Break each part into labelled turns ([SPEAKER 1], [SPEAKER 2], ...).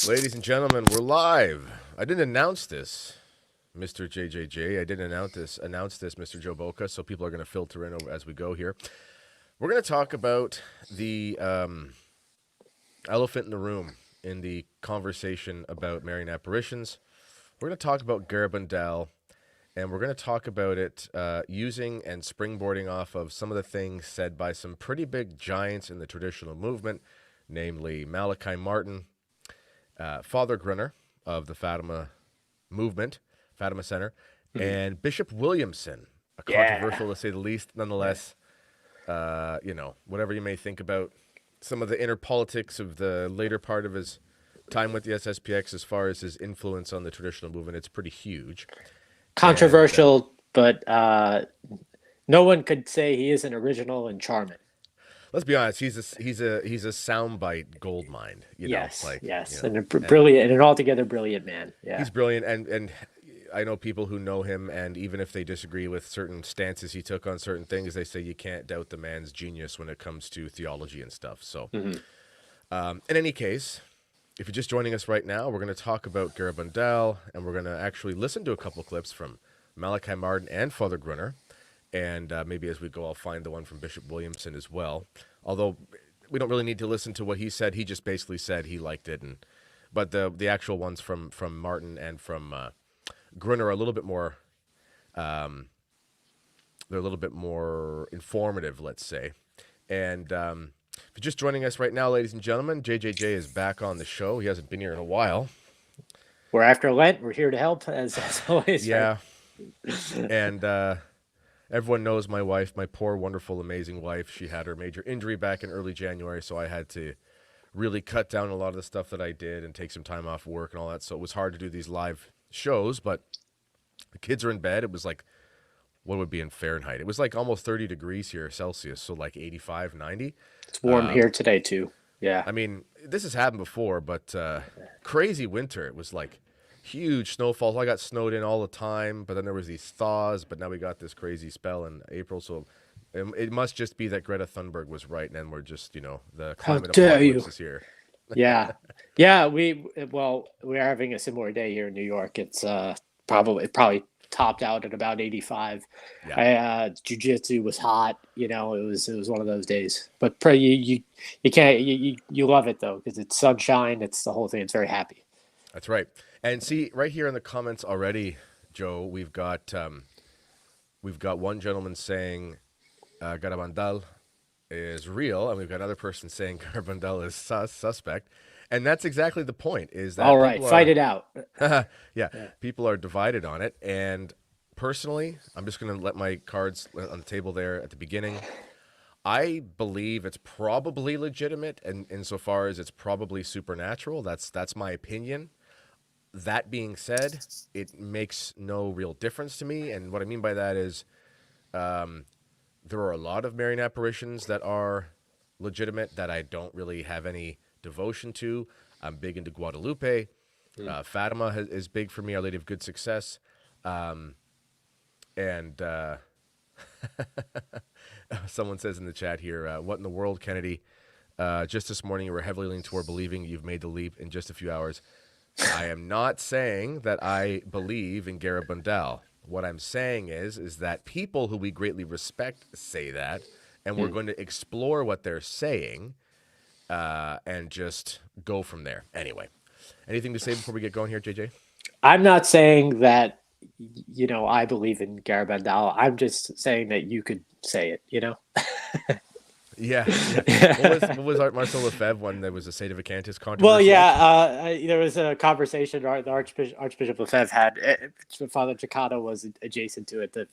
[SPEAKER 1] Ladies and gentlemen, we're live. I didn't announce this, Mr. JJJ. I didn't announce this, Mr. Joe Boca, so people are going to filter in as we go here. We're going to talk about the elephant in the room in the conversation about Marian apparitions. We're going to talk about Garabandal, and we're going to talk about it using and springboarding off of some of the things said by some pretty big giants in the traditional movement, namely Malachi Martin, Father Gruner of the Fatima movement, Fatima Center, and Bishop Williamson, a controversial to say the least, nonetheless. Whatever you may think about some of the inner politics of the later part of his time with the SSPX, as far as his influence on the traditional movement, it's pretty huge.
[SPEAKER 2] Controversial, but no one could say he isn't original and charming.
[SPEAKER 1] Let's be honest, he's a soundbite gold mine.
[SPEAKER 2] Yes,
[SPEAKER 1] and
[SPEAKER 2] a brilliant and an altogether brilliant man. Yeah,
[SPEAKER 1] he's brilliant, and I know people who know him, and even if they disagree with certain stances he took on certain things, they say you can't doubt the man's genius when it comes to theology and stuff. So, in any case, if you're just joining us right now, we're going to talk about Garabandal, and we're going to actually listen to a couple clips from Malachi Martin and Father Gruner. And maybe as we go, I'll find the one from Bishop Williamson as well. Although we don't really need to listen to what he said. He just basically said he liked it. But the actual ones from Martin and from Gruner are a little bit more, they're a little bit more informative, let's say. And if you're just joining us right now, ladies and gentlemen, JJJ is back on the show. He hasn't been here in a while.
[SPEAKER 2] We're after Lent. We're here to help, as always.
[SPEAKER 1] Yeah. Right? And everyone knows my wife, my poor, wonderful, amazing wife. She had her major injury back in early January, so I had to really cut down a lot of the stuff that I did and take some time off work and all that. So it was hard to do these live shows, but the kids are in bed. It was like, what would be in Fahrenheit? It was like almost 30 degrees here, Celsius, so like 85, 90.
[SPEAKER 2] It's warm here today, too. Yeah.
[SPEAKER 1] I mean, this has happened before, but crazy winter. It was like huge snowfalls. I got snowed in all the time, but then there was these thaws, but now we got this crazy spell in April, so it must just be that Greta Thunberg was right, and we're just, the climate apocalypse is here.
[SPEAKER 2] Yeah. We are having a similar day here in New York. It's probably topped out at about 85. Yeah. Jiu-jitsu was hot. It was one of those days. But you can't you love it though, because it's sunshine. It's the whole thing. It's very happy.
[SPEAKER 1] That's right. And see, right here in the comments already, Joe, we've got one gentleman saying Garabandal is real, and we've got another person saying Garabandal is suspect. And that's exactly the point, is that
[SPEAKER 2] all right, fight it out.
[SPEAKER 1] yeah, people are divided on it. And personally, I'm just going to let my cards on the table there at the beginning. I believe it's probably legitimate, and insofar as it's probably supernatural. That's my opinion. That being said, it makes no real difference to me. And what I mean by that is there are a lot of Marian apparitions that are legitimate that I don't really have any devotion to. I'm big into Guadalupe. Fatima is big for me, Our Lady of Good Success. And someone says in the chat here, what in the world, Kennedy? Just this morning, you were heavily leaning toward believing you've made the leap in just a few hours. I am not saying that I believe in Garabandal. What I'm saying is that people who we greatly respect say that, and we're going to explore what they're saying and just go from there. Anyway, anything to say before we get going here, JJ?
[SPEAKER 2] I'm not saying that, I believe in Garabandal. I'm just saying that you could say it,
[SPEAKER 1] Yeah. What was Marcel Lefebvre when there was a Sede Vacantis controversy?
[SPEAKER 2] Well, yeah, there was a conversation the Archbishop Lefebvre had. Father Cicada was adjacent to it, the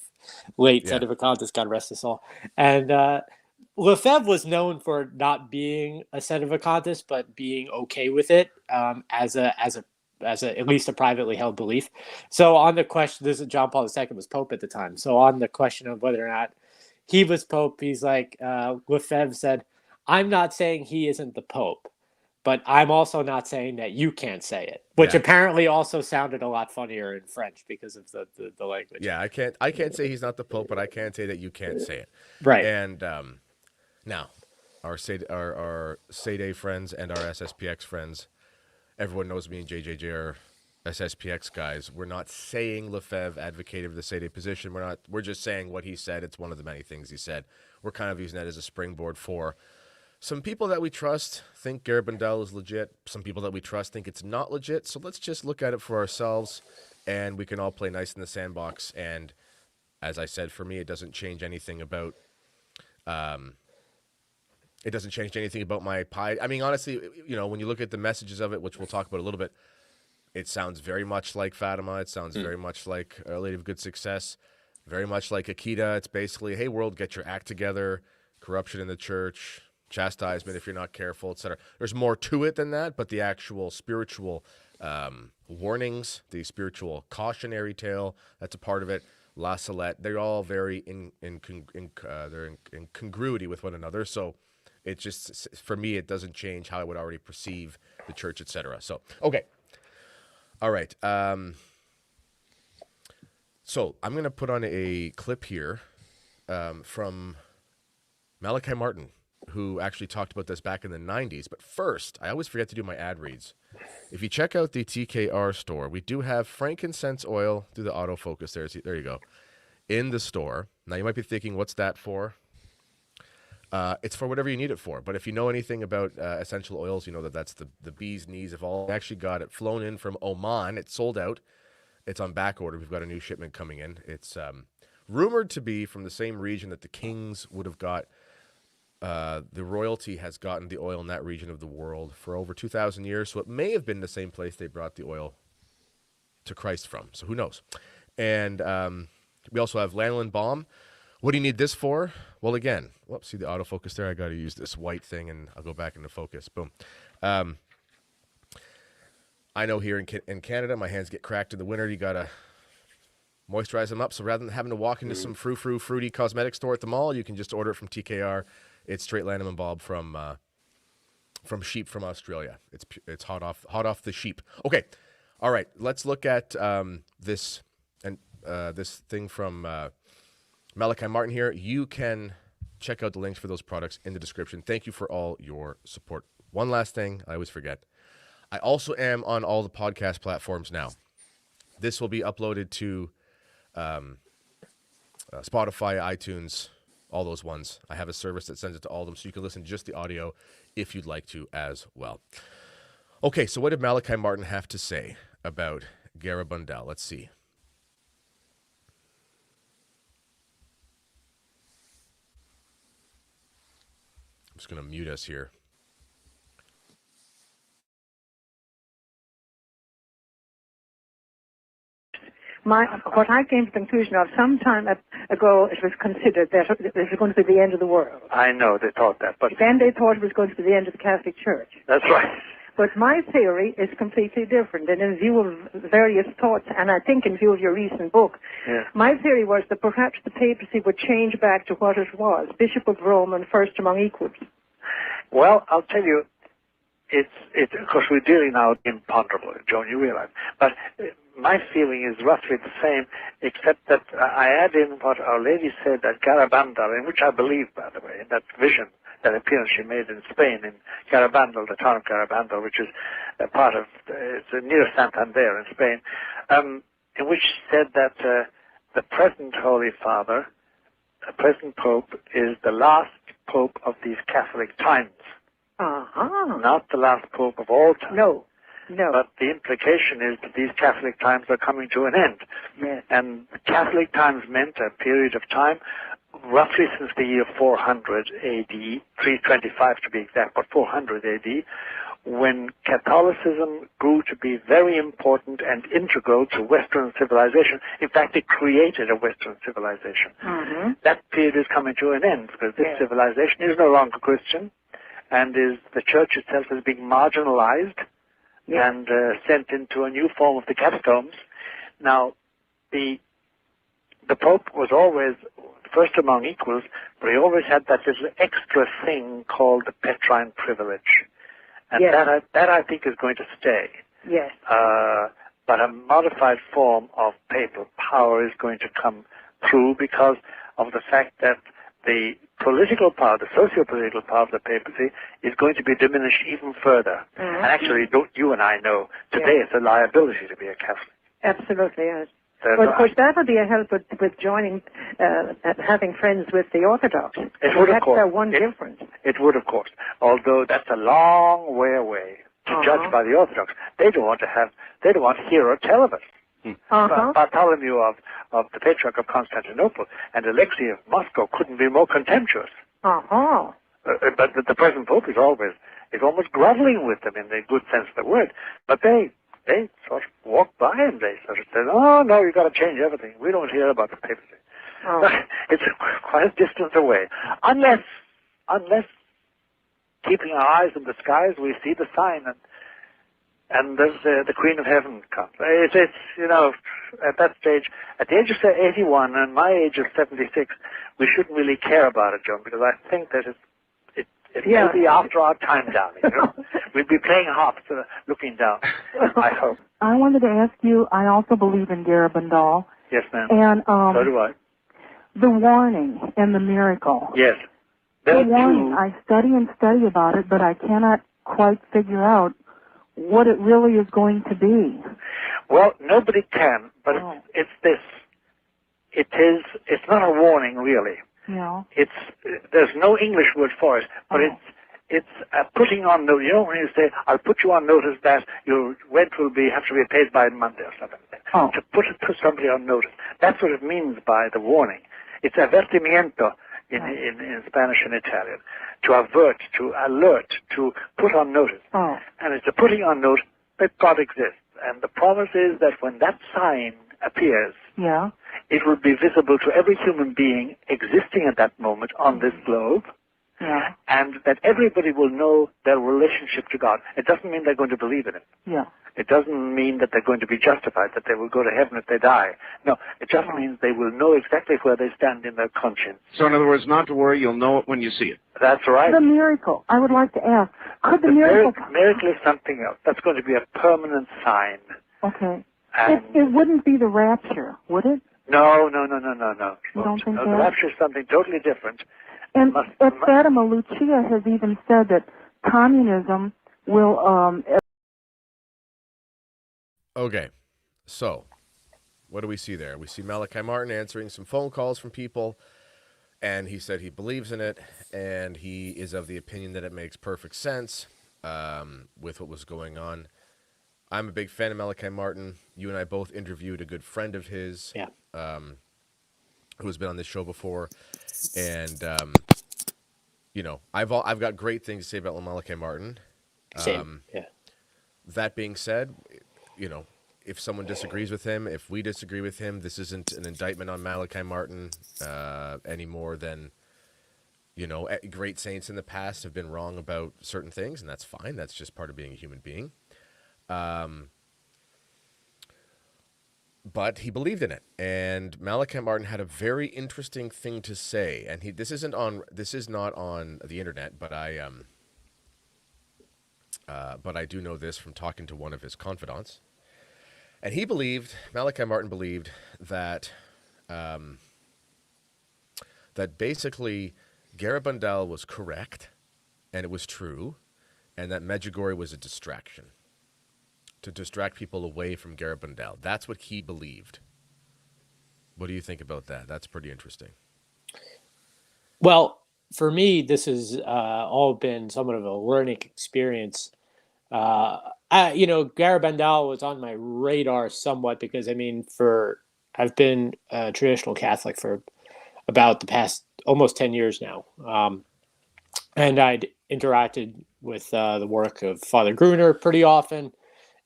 [SPEAKER 2] late Sede Vacantis, God rest his soul. And Lefebvre was known for not being a Sede Vacantis, but being okay with it as at least a privately held belief. So on the question, this is John Paul II was Pope at the time. So on the question of whether or not he was Pope, he's like, Lefebvre said, I'm not saying he isn't the Pope, but I'm also not saying that you can't say it, which apparently also sounded a lot funnier in French because of the language.
[SPEAKER 1] Yeah, I can't say he's not the Pope, but I can say that you can't say it.
[SPEAKER 2] Right.
[SPEAKER 1] And now, our Sede friends and our SSPX friends, everyone knows me and JJJ are SSPX guys. We're not saying Lefebvre advocated for the Sede position. We're just saying what he said. It's one of the many things he said. We're kind of using that as a springboard for some people that we trust think Garabandal is legit. Some people that we trust think it's not legit. So let's just look at it for ourselves, and we can all play nice in the sandbox. And as I said, for me, it doesn't change anything about my pie. I mean, honestly, when you look at the messages of it, which we'll talk about a little bit, it sounds very much like Fatima. It sounds very much like Our Lady of Good Success, very much like Akita. It's basically, hey, world, get your act together, corruption in the church, chastisement if you're not careful, etc. There's more to it than that, but the actual spiritual warnings, the spiritual cautionary tale, that's a part of it. La Salette, they're all very in congruity with one another. So it just, for me, it doesn't change how I would already perceive the church, etc. So, okay. All right. So I'm going to put on a clip here from Malachi Martin, who actually talked about this back in the 90s. But first, I always forget to do my ad reads. If you check out the TKR store, we do have frankincense oil through the autofocus there. See, there you go. In the store. Now, you might be thinking, what's that for? It's for whatever you need it for. But if you know anything about essential oils, you know that that's the bee's knees of all. We actually got it flown in from Oman. It's sold out. It's on back order. We've got a new shipment coming in. It's rumored to be from the same region that the kings would have got. The royalty has gotten the oil in that region of the world for over 2,000 years. So it may have been the same place they brought the oil to Christ from. So who knows? And we also have lanolin balm. What do you need this for? Well, again, whoops, see the autofocus there? I got to use this white thing, and I'll go back into focus. Boom. I know here in Canada, my hands get cracked in the winter. You got to moisturize them up. So rather than having to walk into some fruity cosmetic store at the mall, you can just order it from TKR. It's straight lanolin balm from sheep from Australia. It's hot off the sheep. Okay, all right. Let's look at this thing from Malachi Martin here. You can check out the links for those products in the description. Thank you for all your support. One last thing, I always forget. I also am on all the podcast platforms now. This will be uploaded to Spotify, iTunes, all those ones. I have a service that sends it to all of them, so you can listen to just the audio if you'd like to as well. Okay, so what did Malachi Martin have to say about Garabandal? Let's see. I'm just going to mute us here.
[SPEAKER 3] What I came to the conclusion of some time ago, it was considered that it was going to be the end of the world.
[SPEAKER 4] I know they thought that, but
[SPEAKER 3] then they thought it was going to be the end of the Catholic Church.
[SPEAKER 4] That's right.
[SPEAKER 3] But my theory is completely different, and in view of various thoughts, and I think in view of your recent book, my theory was that perhaps the papacy would change back to what it was, Bishop of Rome and first among equals.
[SPEAKER 4] Well, I'll tell you, it's of course we're dealing now with imponderable, Joan, you realize. But my feeling is roughly the same, except that I add in what Our Lady said at Garabandal, in which I believe, by the way, in that vision, that appearance she made in Spain, in Garabandal, the town of Garabandal, which is a part of, it's near Santander in Spain, in which she said that the present Holy Father, the present Pope, is the last Pope of these Catholic times. Not the last Pope of all time.
[SPEAKER 3] No.
[SPEAKER 4] But the implication is that these Catholic times are coming to an end.
[SPEAKER 3] Yes.
[SPEAKER 4] And Catholic times meant a period of time, roughly since the year 400 AD, 325 to be exact, but 400 AD, when Catholicism grew to be very important and integral to Western civilization. In fact, it created a Western civilization.
[SPEAKER 3] Mm-hmm.
[SPEAKER 4] That period is coming to an end because this civilization is no longer Christian, and the church itself is being marginalized and sent into a new form of the catacombs. Now, the Pope was always first among equals, but he always had that little extra thing called the Petrine privilege. And that I think is going to stay.
[SPEAKER 3] Yes.
[SPEAKER 4] But a modified form of papal power is going to come through because of the fact that the political power, the socio-political power of the papacy, is going to be diminished even further. And actually, don't you and I know, today it's a liability to be a Catholic.
[SPEAKER 3] Absolutely, yes.
[SPEAKER 4] So,
[SPEAKER 3] Well, of course, that would be a help with joining, having friends with the Orthodox.
[SPEAKER 4] It would, of course.
[SPEAKER 3] That's one difference.
[SPEAKER 4] It would, of course. Although that's a long way away to judge by the Orthodox. They don't want to hear or tell of it. Bartholomew of the Patriarch of Constantinople and Alexei of Moscow couldn't be more contemptuous. But the present Pope is almost groveling with them in the good sense of the word. But they sort of walk by and they sort of say, "Oh no, you've got to change everything. We don't hear about the papacy." It's quite a distance away, unless keeping our eyes in the skies, we see the sign and there's the Queen of Heaven comes. It's at that stage, at the age of 81 and my age of 76, we shouldn't really care about it, John, because I think that it will be after our time, darling. We'll be playing harps, looking down. I hope.
[SPEAKER 5] I wanted to ask you. I also believe in Garabandal.
[SPEAKER 4] Yes, ma'am.
[SPEAKER 5] And
[SPEAKER 4] so do I.
[SPEAKER 5] The warning and the miracle.
[SPEAKER 4] Yes.
[SPEAKER 5] The warning. I study about it, but I cannot quite figure out what it really is going to be.
[SPEAKER 4] Well, nobody can, but it's this. It's not a warning, really.
[SPEAKER 5] Yeah.
[SPEAKER 4] There's no English word for it, but it's putting on notice. You know, when you say, "I'll put you on notice that your rent will have to be paid by Monday" or something. To put somebody on notice. That's what it means by the warning. It's avertimiento in Spanish and Italian. To avert, to alert, to put on notice. And it's a putting on notice that God exists. And the promise is that when that sign appears, it will be visible to every human being existing at that moment on this globe, and that everybody will know their relationship to God. It doesn't mean they're going to believe in it. It doesn't mean that they're going to be justified, that they will go to heaven if they die. No, it just means they will know exactly where they stand in their conscience.
[SPEAKER 6] So in other words, not to worry, you'll know it when you see it.
[SPEAKER 4] That's right.
[SPEAKER 5] The miracle. I would like to ask, could the miracle...
[SPEAKER 4] Miracle is something else. That's going to be a permanent sign.
[SPEAKER 5] Okay. It wouldn't be the rapture, would it?
[SPEAKER 4] No.
[SPEAKER 5] You don't think that?
[SPEAKER 4] The rapture is something totally different.
[SPEAKER 5] And Fatima Lucia has even said that communism will...
[SPEAKER 1] Okay, so what do we see there? We see Malachi Martin answering some phone calls from people, and he said he believes in it, and he is of the opinion that it makes perfect sense with what was going on. I'm a big fan of Malachi Martin. You and I both interviewed a good friend of his who has been on this show before, and I've got great things to say about Malachi Martin.
[SPEAKER 2] Same.
[SPEAKER 1] That being said, if someone disagrees with him, if we disagree with him, this isn't an indictment on Malachi Martin any more than, great saints in the past have been wrong about certain things, and that's fine. That's just part of being a human being. But he believed in it, and Malachi Martin had a very interesting thing to say. And this is not on the internet, but I do know this from talking to one of his confidants. And Malachi Martin believed that that basically Garabandal was correct, and it was true, and that Medjugorje was a distraction to distract people away from Garabandal. That's what he believed. What do you think about that? That's pretty interesting.
[SPEAKER 2] Well, for me, this has all been somewhat of a learning experience. Garabandal was on my radar somewhat because, I've been a traditional Catholic for about the past almost 10 years now. And I'd interacted with the work of Father Gruner pretty often,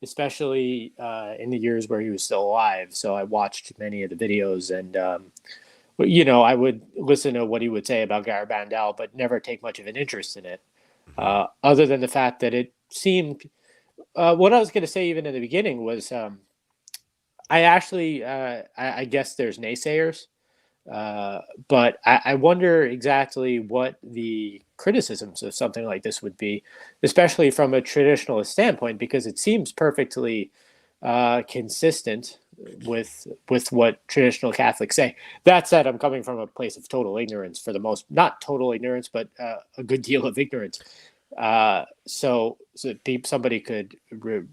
[SPEAKER 2] especially in the years where he was still alive. So I watched many of the videos and, I would listen to what he would say about Garabandal, but never take much of an interest in it. Other than the fact that it seemed, what I was going to say even in the beginning was, I guess there's naysayers, but I wonder exactly what the criticisms of something like this would be, especially from a traditionalist standpoint, because it seems perfectly consistent with what traditional Catholics say. That said, I'm coming from a place of total ignorance for the most, not total ignorance, but a good deal of ignorance. So somebody could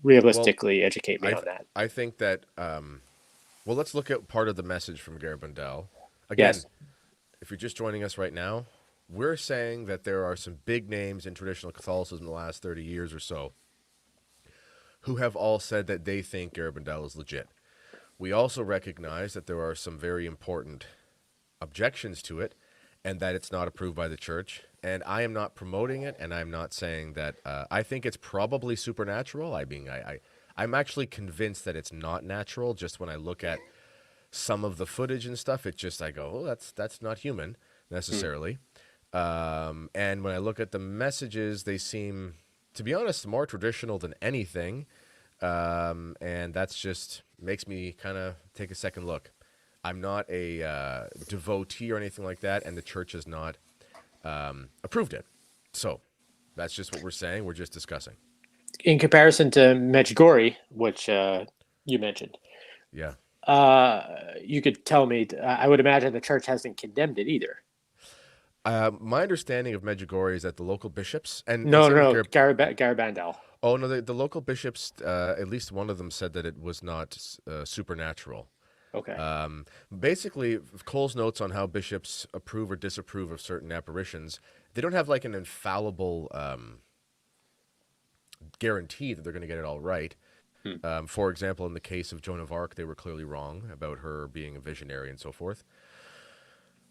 [SPEAKER 2] realistically educate me on that.
[SPEAKER 1] I think that, well, let's look at part of the message from Garabandal. Again,
[SPEAKER 2] Yes.
[SPEAKER 1] if you're just joining us right now, we're saying that there are some big names in traditional Catholicism in the last 30 years or so who have all said that they think Garabandal is legit. We also recognize that there are some very important objections to it and that it's not approved by the church. And I am not promoting it, and I'm not saying that I think it's probably supernatural. I'm actually convinced that it's not natural. Just when I look at some of the footage and stuff, it just, I go, oh, that's not human necessarily. And when I look at the messages, they seem, to be honest, more traditional than anything. And that's just makes me kind of take a second look. I'm not a devotee or anything like that, and the church has not approved it. So that's just what we're saying. We're just discussing.
[SPEAKER 2] In comparison to Medjugorje, which you mentioned,
[SPEAKER 1] Yeah.
[SPEAKER 2] You could tell me, I would imagine the church hasn't condemned it either.
[SPEAKER 1] My understanding of Medjugorje is that the local bishops and
[SPEAKER 2] No, Garabandal.
[SPEAKER 1] Oh no, the local bishops, at least one of them said that it was not supernatural.
[SPEAKER 2] Okay.
[SPEAKER 1] Basically, Cole's notes on how bishops approve or disapprove of certain apparitions, they don't have like an infallible guarantee that they're going to get it all right. For example, in the case of Joan of Arc, they were clearly wrong about her being a visionary and so forth.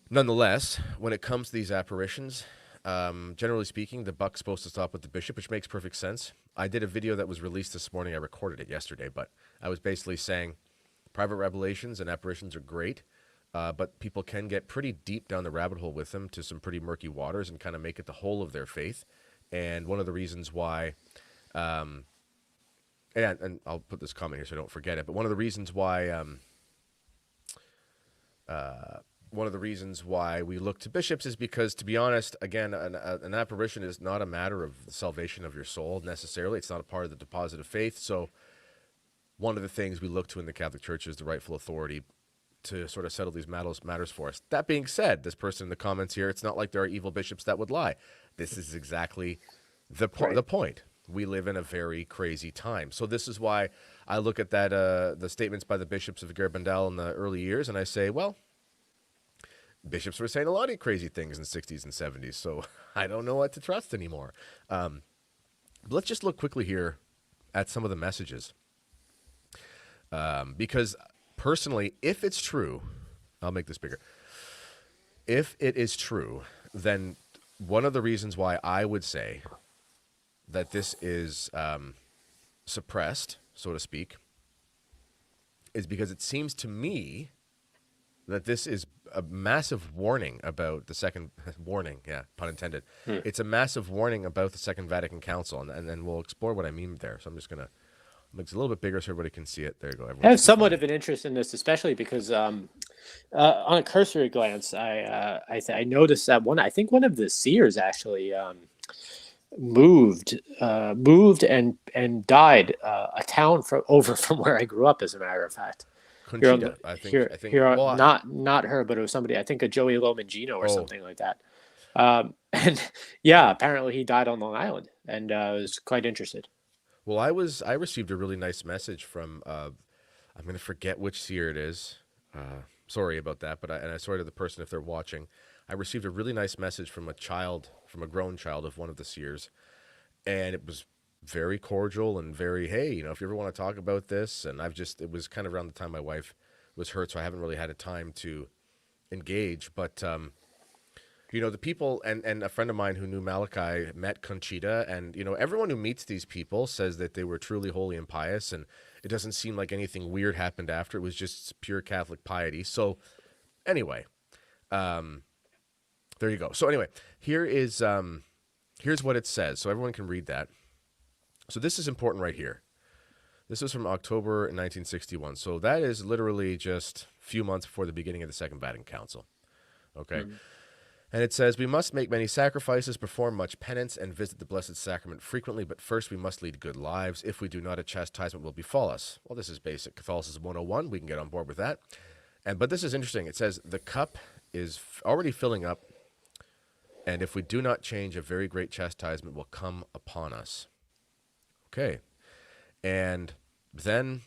[SPEAKER 1] Nonetheless, when it comes to these apparitions, generally speaking, the buck's supposed to stop with the bishop, which makes perfect sense. I did a video that was released this morning. I recorded it yesterday, but I was basically saying private revelations and apparitions are great, but people can get pretty deep down the rabbit hole with them to some pretty murky waters and kind of make it the whole of their faith. And one of the reasons why, and I'll put this comment here so I don't forget it, but one of the reasons why we look to bishops is because, to be honest, again, an apparition is not a matter of the salvation of your soul necessarily. It's not a part of the deposit of faith. So one of the things we look to in the Catholic Church is the rightful authority to sort of settle these matters for us. That being said, this person in the comments here, it's not like there are evil bishops that would lie. This is exactly the point. We live in a very crazy time. So this is why I look at that the statements by the bishops of Garabandal in the early years, and I say, well, bishops were saying a lot of crazy things in the 60s and 70s, so I don't know what to trust anymore. But let's just look quickly here at some of the messages. Because personally, if it's true, I'll make this bigger. If it is true, then one of the reasons why I would say that this is suppressed, so to speak, is because it seems to me that this is a massive warning about the second warning. Yeah, pun intended. It's a massive warning about the Second Vatican Council, and then we'll explore what I mean there. So I'm just going to make it a little bit bigger so everybody can see it. There you go.
[SPEAKER 2] I have somewhat of an interest in this, especially because on a cursory glance, I noticed that I think one of the seers actually moved and died a town over from where I grew up, as a matter of fact.
[SPEAKER 1] Conchita, I think well,
[SPEAKER 2] not her, but it was somebody, I think a Joey Lomangino or something like that. And yeah, apparently he died on Long Island, and I was quite interested.
[SPEAKER 1] Well, I received a really nice message from I'm going to forget which seer it is. Sorry about that, but I sorry to the person if they're watching. I received a really nice message from a grown child of one of the seers, and it was very cordial and very, hey, if you ever want to talk about this, and it was kind of around the time my wife was hurt, so I haven't really had a time to engage, but the people and a friend of mine who knew Malachi met Conchita, and everyone who meets these people says that they were truly holy and pious, and it doesn't seem like anything weird happened after. It was just pure Catholic piety. So anyway, there you go. So anyway, here's what it says, so everyone can read that. So this is important right here. This is from October 1961. So that is literally just a few months before the beginning of the Second Vatican Council. Okay. And it says, we must make many sacrifices, perform much penance, and visit the Blessed Sacrament frequently, but first we must lead good lives. If we do not, a chastisement will befall us. Well, this is basic Catholicism 101. We can get on board with that. But this is interesting. It says, the cup is already filling up, and if we do not change, a very great chastisement will come upon us. Okay. And then,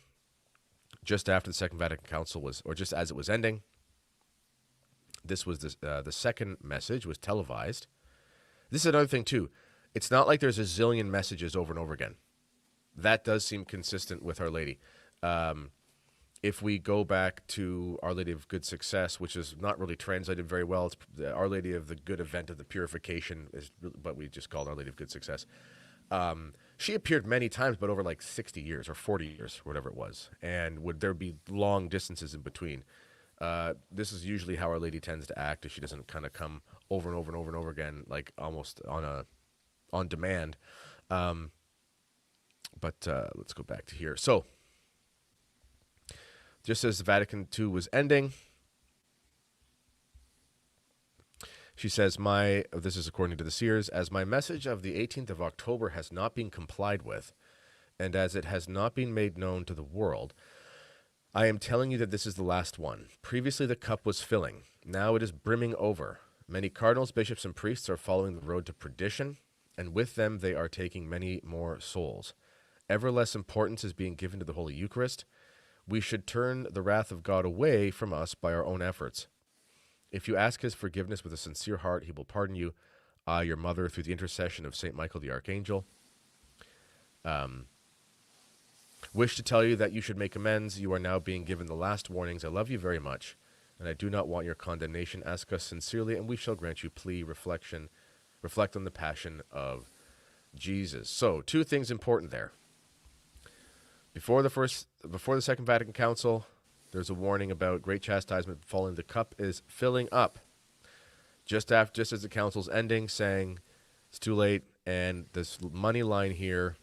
[SPEAKER 1] just after the Second Vatican Council was, or just as it was ending, this was the second message was televised. This is another thing, too. It's not like there's a zillion messages over and over again. That does seem consistent with Our Lady. If we go back to Our Lady of Good Success, which is not really translated very well, it's Our Lady of the Good Event of the Purification, is what we just called Our Lady of Good Success. She appeared many times, but over like 60 years or 40 years, whatever it was. And would there be long distances in between? This is usually how Our Lady tends to act, if she doesn't kind of come over and over and over and over again, like almost on demand. But let's go back to here. So, just as Vatican II was ending, she says, this is according to the Seers, as my message of the 18th of October has not been complied with, and as it has not been made known to the world, I am telling you that this is the last one. Previously the cup was filling. Now it is brimming over. Many cardinals, bishops, and priests are following the road to perdition, and with them they are taking many more souls. Ever less importance is being given to the Holy Eucharist. We should turn the wrath of God away from us by our own efforts. If you ask his forgiveness with a sincere heart, he will pardon you. I, your mother, through the intercession of St. Michael the Archangel, wish to tell you that you should make amends. You are now being given the last warnings. I love you very much, and I do not want your condemnation. Ask us sincerely, and we shall grant you plea, reflection. Reflect on the passion of Jesus. So, two things important there. Before the Second Vatican Council, there's a warning about great chastisement falling. The cup is filling up. Just as the council's ending, saying it's too late, and this money line here,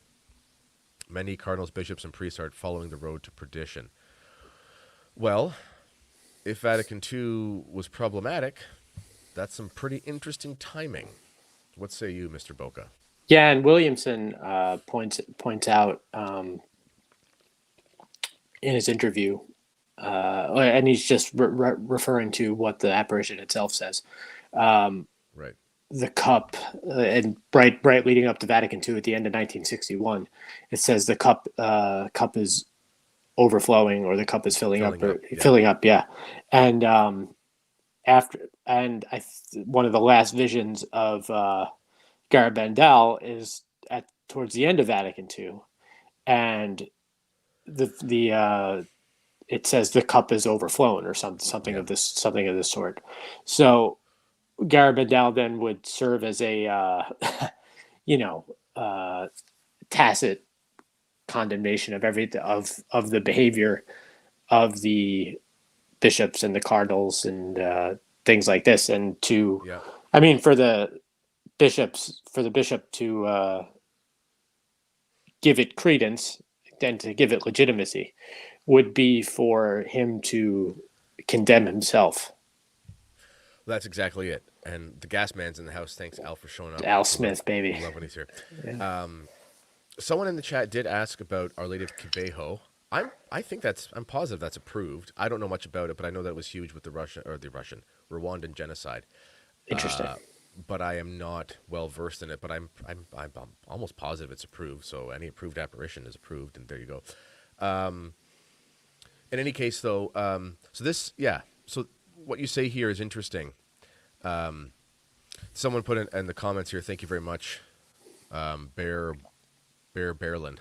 [SPEAKER 1] many cardinals, bishops, and priests are following the road to perdition. Well, if Vatican II was problematic, that's some pretty interesting timing. What say you, Mr. Boca?
[SPEAKER 2] Yeah, and Williamson points out in his interview, and he's just referring to what the apparition itself says.
[SPEAKER 1] Right.
[SPEAKER 2] The cup, and right leading up to Vatican II at the end of 1961, it says the cup is overflowing, or the cup is filling up. Yeah. And one of the last visions of Garabandal is towards the end of Vatican II, and it says the cup is overflowing, or something of this sort. So Garabandal then would serve as a tacit condemnation of of the behavior of the bishops and the cardinals and things like this, and for the bishop to give it credence and to give it legitimacy would be for him to condemn himself.
[SPEAKER 1] That's exactly it. And the gas man's in the house. Thanks, Al, for showing up.
[SPEAKER 2] Al Smith, baby.
[SPEAKER 1] I love when he's here.
[SPEAKER 2] Yeah.
[SPEAKER 1] Someone in the chat did ask about Our Lady of Kibeho. I think I'm positive that's approved. I don't know much about it, but I know that it was huge with the Rwandan genocide.
[SPEAKER 2] Interesting.
[SPEAKER 1] But I am not well versed in it. But I'm almost positive it's approved. So any approved apparition is approved, and there you go. In any case, though, So what you say here is interesting. Someone put in the comments here. Thank you very much, Bear Berlin.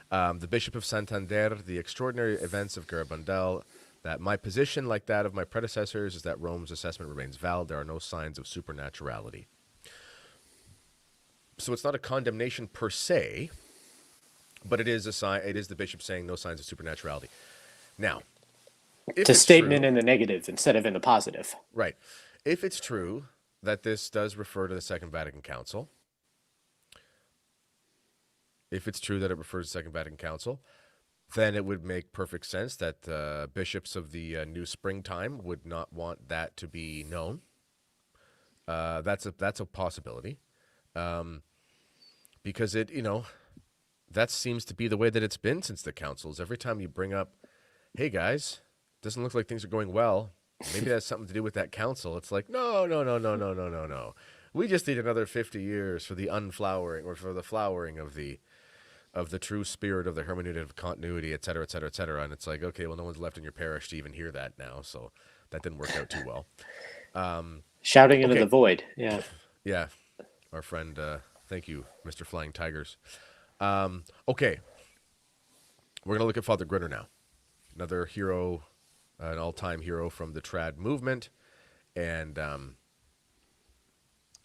[SPEAKER 1] The Bishop of Santander, the extraordinary events of Garabandal, that my position, like that of my predecessors, is that Rome's assessment remains valid. There are no signs of supernaturality. So it's not a condemnation per se, but it is a sign. It is the bishop saying no signs of supernaturality. Now,
[SPEAKER 2] it's a statement in the negative instead of in the positive.
[SPEAKER 1] Right. If it's true that this does refer to the Second Vatican Council, if it's true that it refers to the Second Vatican Council, then it would make perfect sense that bishops of the new springtime would not want that to be known. That's a possibility, because that seems to be the way that it's been since the councils. Every time you bring up, hey guys, doesn't look like things are going well. Maybe that has something to do with that council. It's like, no. We just need another 50 years for the unflowering, or for the flowering of the true spirit of the hermeneutic of continuity, et cetera, et cetera, et cetera. And it's like, okay, well, no one's left in your parish to even hear that now, so that didn't work out too well.
[SPEAKER 2] Shouting into the void. Yeah.
[SPEAKER 1] Yeah. Our friend, thank you, Mr. Flying Tigers. Okay. We're going to look at Father Gruner now. Another hero, an all-time hero from the trad movement. And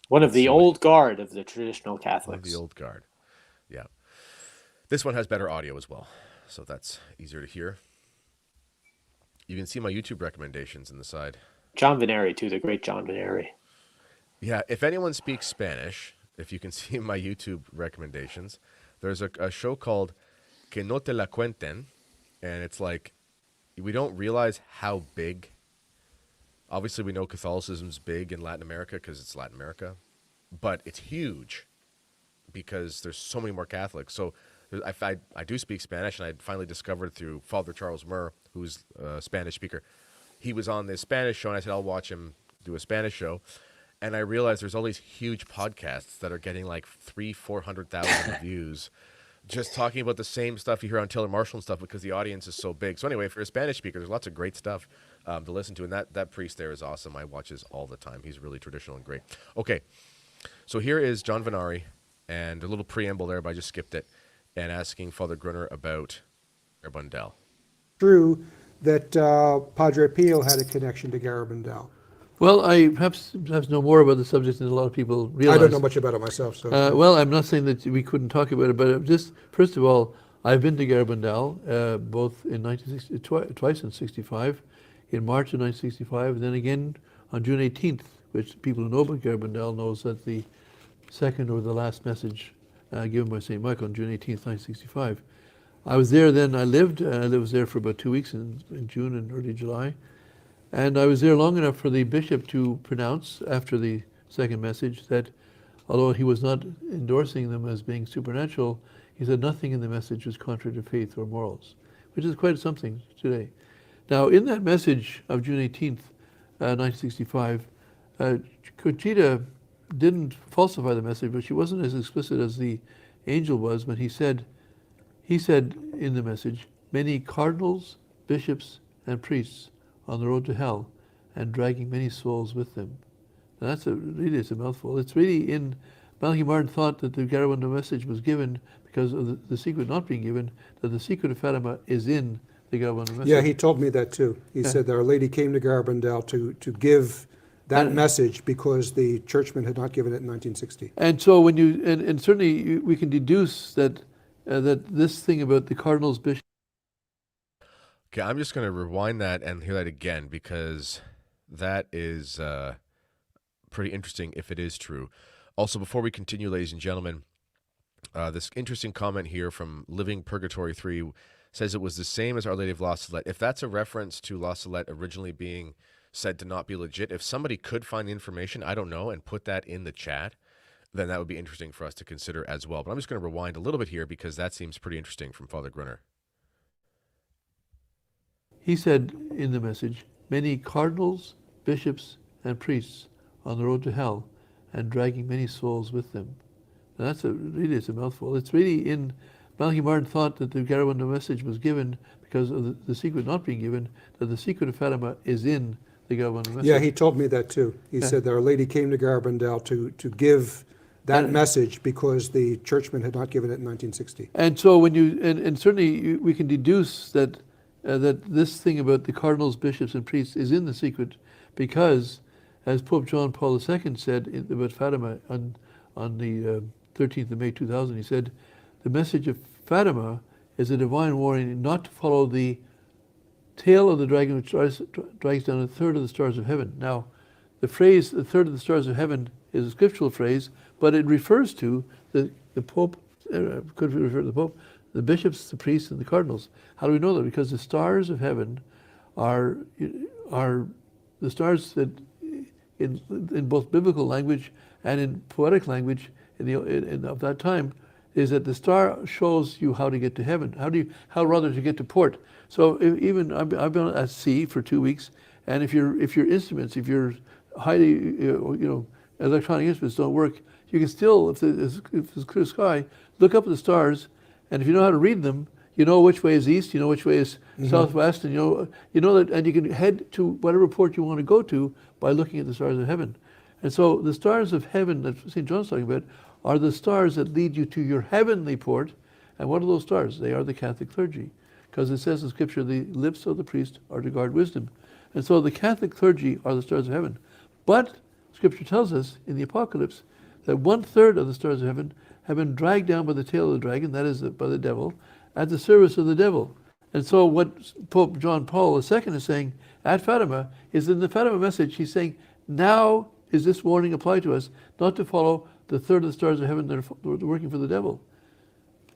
[SPEAKER 2] one of the old guard of the traditional Catholics.
[SPEAKER 1] One of the old guard. Yeah. This one has better audio as well, so that's easier to hear. You can see my YouTube recommendations in the side.
[SPEAKER 2] John Veneri, too, the great John Veneri.
[SPEAKER 1] Yeah, if anyone speaks Spanish, if you can see my YouTube recommendations, there's a show called Que no te la cuenten, and it's like, we don't realize how big. Obviously, we know Catholicism's big in Latin America because it's Latin America, but it's huge because there's so many more Catholics. So I do speak Spanish, and I finally discovered through Father Charles Murr, who's a Spanish speaker. He was on this Spanish show, and I said, I'll watch him do a Spanish show. And I realized there's all these huge podcasts that are getting like 300,000-400,000 views, just talking about the same stuff you hear on Taylor Marshall and stuff, because the audience is so big. So anyway, if you're a Spanish speaker, there's lots of great stuff to listen to. And that priest there is awesome. I watch his all the time. He's really traditional and great. Okay, so here is John Venari, and a little preamble there, but I just skipped it, and asking Father Gruner about Garabandal.
[SPEAKER 7] True that Padre Pio had a connection to Garabandal.
[SPEAKER 8] Well, I perhaps know more about the subject than a lot of people realize.
[SPEAKER 7] I don't know much about it myself. So.
[SPEAKER 8] Well, I'm not saying that we couldn't talk about it, but just, first of all, I've been to Garabandal, both in 1960, twice in 65, in March of 1965, and then again on June 18th, which people who know about Garabandal knows that the second or the last message given by St. Michael on June 18th, 1965. I was there then. I was there for about 2 weeks in June and early July. And I was there long enough for the bishop to pronounce, after the second message, that although he was not endorsing them as being supernatural, he said nothing in the message was contrary to faith or morals, which is quite something today. Now, in that message of June 18th, 1965, Conchita didn't falsify the message, but she wasn't as explicit as the angel was when he said in the message, many cardinals, bishops, and priests on the road to hell, and dragging many souls with them. Now it's a mouthful. It's really in, Malachi Martin thought that the Garabandal message was given because of the secret not being given, that the secret of Fatima is in the Garabandal message.
[SPEAKER 7] Yeah, he told me that too. He said that Our Lady came to Garabandal to give that message because the churchmen had not given it in 1960.
[SPEAKER 8] And so when you, and certainly we can deduce that this thing about the cardinals, bishops.
[SPEAKER 1] Okay, I'm just going to rewind that and hear that again, because that is pretty interesting if it is true. Also, before we continue, ladies and gentlemen, this interesting comment here from Living Purgatory 3 says it was the same as Our Lady of La Salette. If that's a reference to La Salette originally being said to not be legit, if somebody could find the information, I don't know, and put that in the chat, then that would be interesting for us to consider as well. But I'm just going to rewind a little bit here because that seems pretty interesting from Father Gruner.
[SPEAKER 8] He said in the message, many cardinals, bishops, and priests on the road to hell, and dragging many souls with them. Now it's a mouthful. It's really in, Malachi Martin thought that the Garabandal message was given because of the secret not being given, that the secret of Fatima is in the Garabandal message.
[SPEAKER 7] Yeah, he told me that too. He said that Our Lady came to Garabandal to give that message because the churchmen had not given it in 1960.
[SPEAKER 8] And so when you, and certainly we can deduce that this thing about the cardinals, bishops, and priests is in the secret because, as Pope John Paul II said about Fatima on the 13th of May 2000, he said, the message of Fatima is a divine warning not to follow the tail of the dragon which drags down a third of the stars of heaven. Now, the phrase, a third of the stars of heaven, is a scriptural phrase, but it refers to the Pope, could refer to the Pope, the bishops, the priests, and the cardinals. How do we know that? Because the stars of heaven are the stars that in both biblical language and in poetic language of that time, is that the star shows you how to get to heaven, how rather to get to port. So even I've been at sea for 2 weeks, and if your instruments, if your highly electronic instruments don't work, you can still, if it's clear sky, look up at the stars, and if you know how to read them, you know which way is east, you know which way is southwest, and you know that, and you can head to whatever port you want to go to by looking at the stars of heaven. And so the stars of heaven that St. John's talking about are the stars that lead you to your heavenly port. And what are those stars? They are the Catholic clergy. Because it says in Scripture, the lips of the priest are to guard wisdom. And so the Catholic clergy are the stars of heaven. But Scripture tells us in the Apocalypse that 1/3 of the stars of heaven have been dragged down by the tail of the dragon, that is by the devil, at the service of the devil. And so what Pope John Paul II is saying at Fatima is, in the Fatima message, he's saying, now is this warning applied to us, not to follow the 1/3 of the stars of heaven that are working for the devil.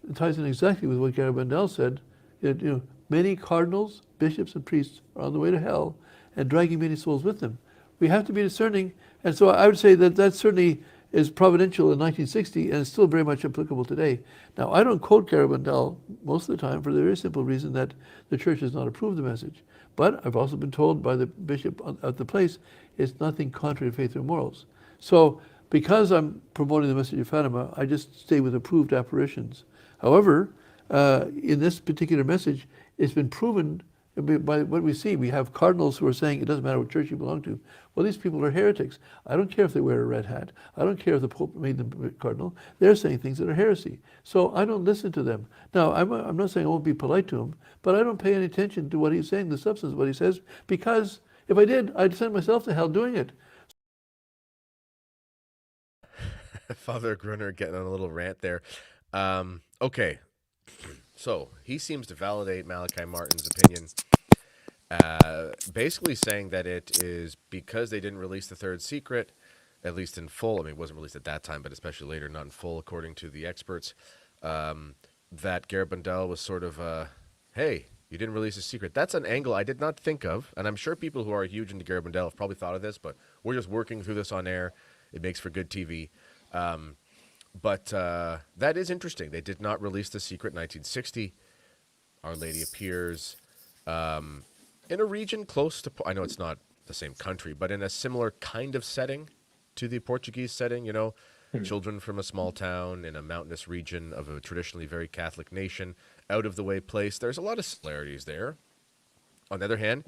[SPEAKER 8] It ties in exactly with what Garabandal said, that many cardinals, bishops, and priests are on the way to hell and dragging many souls with them. We have to be discerning, and so I would say that certainly is providential in 1960 and is still very much applicable today. Now, I don't quote Garabandal most of the time for the very simple reason that the Church has not approved the message. But I've also been told by the bishop at the place, it's nothing contrary to faith or morals. So because I'm promoting the message of Fatima, I just stay with approved apparitions. However, in this particular message, it's been proven by what we see. We have cardinals who are saying it doesn't matter what church you belong to. Well, these people are heretics. I don't care if they wear a red hat. I don't care if the Pope made them cardinal. They're saying things that are heresy. So I don't listen to them. Now, I'm not saying I won't be polite to him, but I don't pay any attention to what he's saying, the substance of what he says, because if I did, I'd send myself to hell doing it.
[SPEAKER 1] Father Gruner getting on a little rant there. Okay, so he seems to validate Malachi Martin's opinion, basically saying that it is because they didn't release the third secret, at least in full. I mean, it wasn't released at that time, but especially later, not in full, according to the experts, that Garabandal was sort of, hey, you didn't release a secret. That's an angle I did not think of, and I'm sure people who are huge into Garabandal have probably thought of this, but we're just working through this on air. It makes for good TV. But that is interesting. They did not release the secret in 1960. Our Lady appears in a region close to, I know it's not the same country, but in a similar kind of setting to the Portuguese setting, children from a small town in a mountainous region of a traditionally very Catholic nation, out-of-the-way place. There's a lot of similarities there. On the other hand,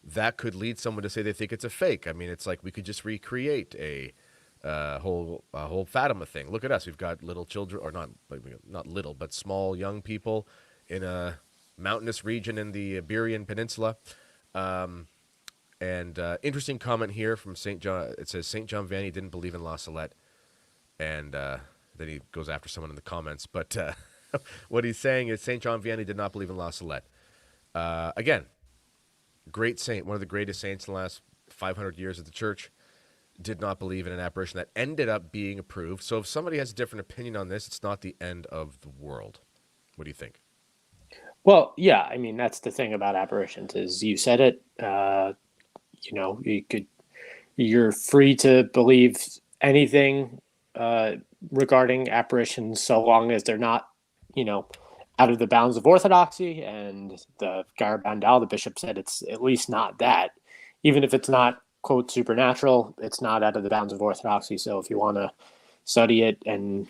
[SPEAKER 1] that could lead someone to say they think it's a fake. I mean, it's like we could just recreate a whole Fatima thing. Look at us. We've got little children, or not little, but small young people in a mountainous region in the Iberian Peninsula. Interesting comment here from St. John. It says St. John Vianney didn't believe in La Salette. And then he goes after someone in the comments. But what he's saying is St. John Vianney did not believe in La Salette. Again, great saint, one of the greatest saints in the last 500 years of the church, did not believe in an apparition that ended up being approved. So if somebody has a different opinion on this, it's not the end of the world. What do you think?
[SPEAKER 2] Well, yeah, I mean, that's the thing about apparitions is you said it, you're free to believe anything regarding apparitions so long as they're not, out of the bounds of orthodoxy. And the Garabandal, the bishop, said it's at least not that. Even if it's not, quote, supernatural, it's not out of the bounds of orthodoxy. So if you want to study it and,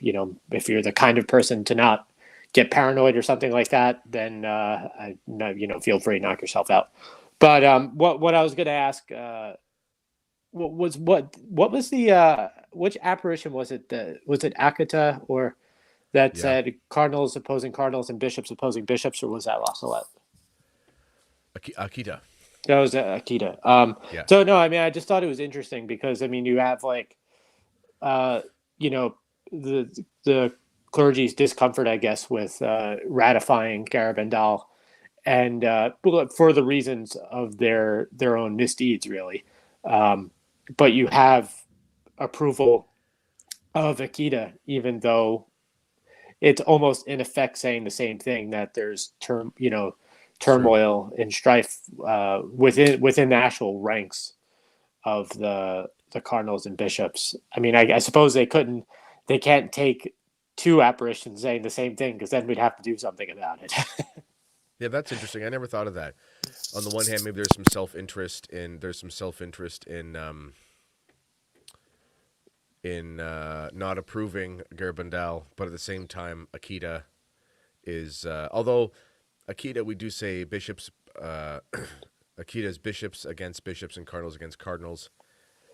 [SPEAKER 2] if you're the kind of person to not get paranoid or something like that, then, feel free to knock yourself out. But what I was going to ask, what was the which apparition was it? Was it Akita or that said cardinals opposing cardinals and bishops opposing bishops, or was that La Salette?
[SPEAKER 1] Akita.
[SPEAKER 2] That was Akita. So no, I mean, I just thought it was interesting because, I mean, you have the clergy's discomfort, I guess, with ratifying Garabandal, and for the reasons of their own misdeeds, really. But you have approval of Akita, even though it's almost in effect saying the same thing, that there's turmoil and strife within the actual ranks of the the cardinals and bishops. I mean, I suppose they can't take two apparitions saying the same thing, because then we'd have to do something about it.
[SPEAKER 1] Yeah, that's interesting. I never thought of that. On the one hand, maybe there's some self-interest in not approving Garabandal, but at the same time, Akita is although Akita, we do say bishops, Akita's bishops against bishops and cardinals against cardinals.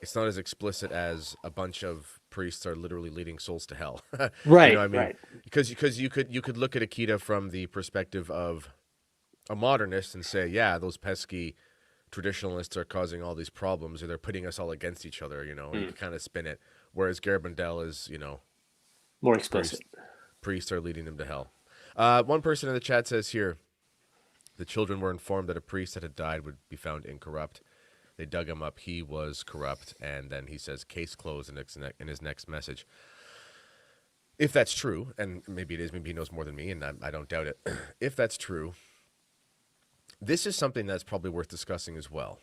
[SPEAKER 1] It's not as explicit as a bunch of priests are literally leading souls to hell.
[SPEAKER 2] Right.
[SPEAKER 1] You know what I mean?
[SPEAKER 2] Right.
[SPEAKER 1] Because you could look at Akita from the perspective of a modernist and say, yeah, those pesky traditionalists are causing all these problems, or they're putting us all against each other. You can kind of spin it. Whereas Garabandal is,
[SPEAKER 2] more explicit.
[SPEAKER 1] Priests are leading them to hell. One person in the chat says here, the children were informed that a priest that had died would be found incorrupt. They dug him up. He was corrupt. And then he says, case closed in his next message. If that's true, and maybe it is, maybe he knows more than me, and I don't doubt it. If that's true, this is something that's probably worth discussing as well.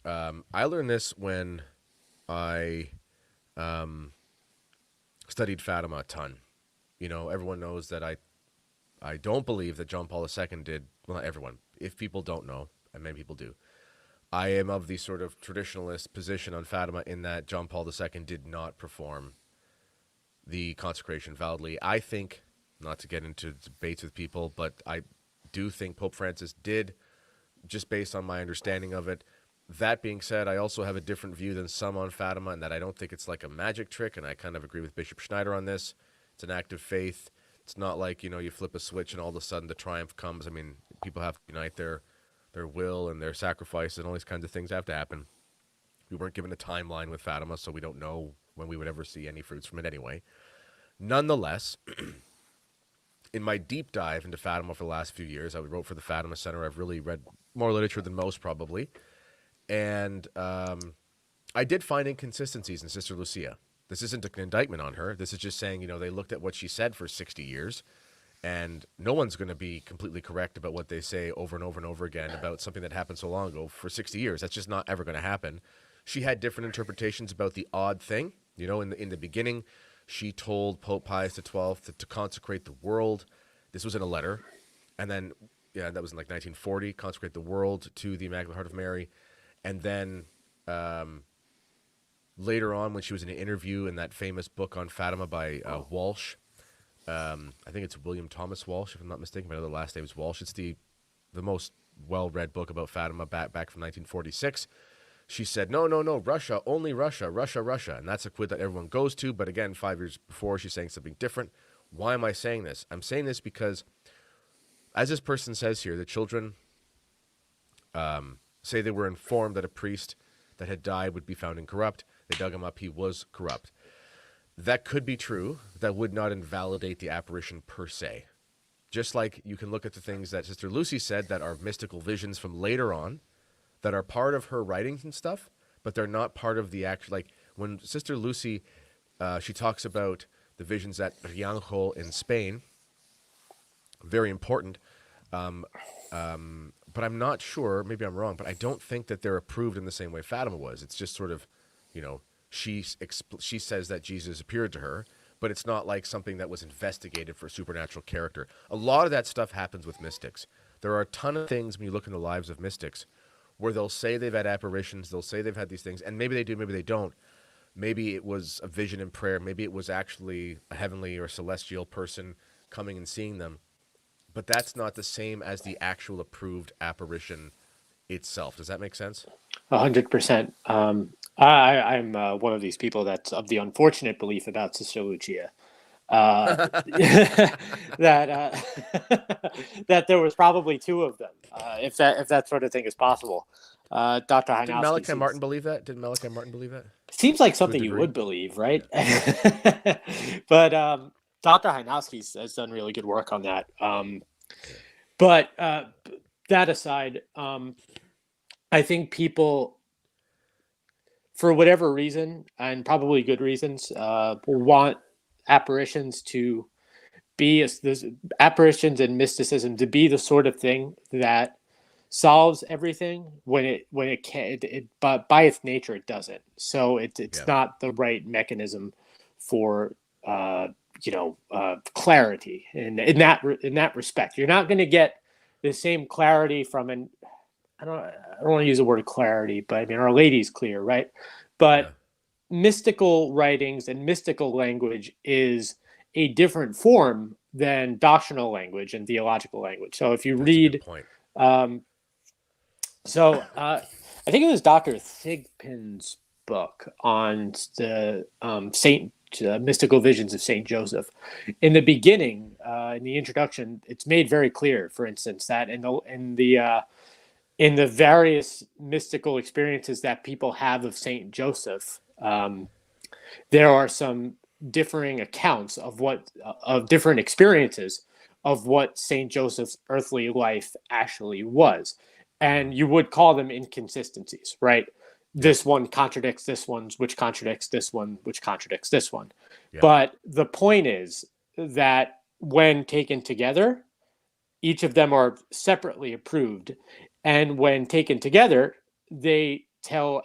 [SPEAKER 1] I learned this when I studied Fatima a ton. Everyone knows that I don't believe that John Paul II did, well, not everyone. If people don't know, and many people do, I am of the sort of traditionalist position on Fatima in that John Paul II did not perform the consecration validly. I think, not to get into debates with people, but I do think Pope Francis did, just based on my understanding of it. That being said, I also have a different view than some on Fatima, in that I don't think it's like a magic trick, and I kind of agree with Bishop Schneider on this. It's an act of faith. It's not like, you flip a switch and all of a sudden the triumph comes. I mean, people have to unite their will and their sacrifice, and all these kinds of things have to happen. We weren't given a timeline with Fatima, so we don't know when we would ever see any fruits from it anyway. Nonetheless, in my deep dive into Fatima for the last few years, I wrote for the Fatima Center. I've really read more literature than most, probably. And I did find inconsistencies in Sister Lucia. This isn't an indictment on her. This is just saying, they looked at what she said for 60 years, and no one's going to be completely correct about what they say over and over and over again about something that happened so long ago for 60 years. That's just not ever going to happen. She had different interpretations about the odd thing. In the beginning, she told Pope Pius XII to consecrate the world. This was in a letter. And then, that was in 1940, consecrate the world to the Immaculate Heart of Mary. And then later on, when she was in an interview in that famous book on Fatima by Walsh, I think it's William Thomas Walsh, if I'm not mistaken. My other last name is Walsh. It's the most well-read book about Fatima back from 1946. She said, no, Russia, only Russia, Russia, Russia. And that's a quid that everyone goes to. But again, 5 years before, she's saying something different. Why am I saying this? I'm saying this because, as this person says here, the children say they were informed that a priest that had died would be found incorrupt. They dug him up. He was corrupt. That could be true. That would not invalidate the apparition per se. Just like you can look at the things that Sister Lucy said that are mystical visions from later on, that are part of her writings and stuff, but they're not part of the actual, like when Sister Lucy, she talks about the visions at Rianjo in Spain, very important, but I'm not sure, maybe I'm wrong, but I don't think that they're approved in the same way Fatima was. It's just sort of, she says that Jesus appeared to her, but it's not like something that was investigated for supernatural character. A lot of that stuff happens with mystics. There are a ton of things when you look in the lives of mystics where they'll say they've had apparitions, they'll say they've had these things, and maybe they do, maybe they don't. Maybe it was a vision in prayer, maybe it was actually a heavenly or celestial person coming and seeing them. But that's not the same as the actual approved apparition itself. Does that make sense?
[SPEAKER 2] 100%. I'm one of these people that's of the unfortunate belief about Sister Lucia. That that there was probably two of them, if that sort of thing is possible. Dr. Heinowski.
[SPEAKER 1] Did Malachi Martin believe that?
[SPEAKER 2] Seems like something you would believe, right? Yeah. But Dr. Heinowski has done really good work on that. But that aside, I think people, for whatever reason, and probably good reasons, want apparitions to be apparitions and mysticism to be the sort of thing that solves everything when it can, but by its nature it doesn't. So it's not the right mechanism for clarity in that respect. You're not going to get the same clarity from an I don't want to use the word clarity, but I mean Our Lady's clear, right? But mystical writings and mystical language is a different form than doctrinal language and theological language. So if you read, I think it was Dr. Thigpen's book on the mystical visions of Saint Joseph. In the beginning, in the introduction, it's made very clear, for instance, that in the various mystical experiences that people have of Saint Joseph, there are some differing accounts of different experiences of what Saint Joseph's earthly life actually was, and you would call them inconsistencies, right? This one contradicts this one, which contradicts this one, which contradicts this one. Yeah. But the point is that when taken together, each of them are separately approved, and when taken together, they tell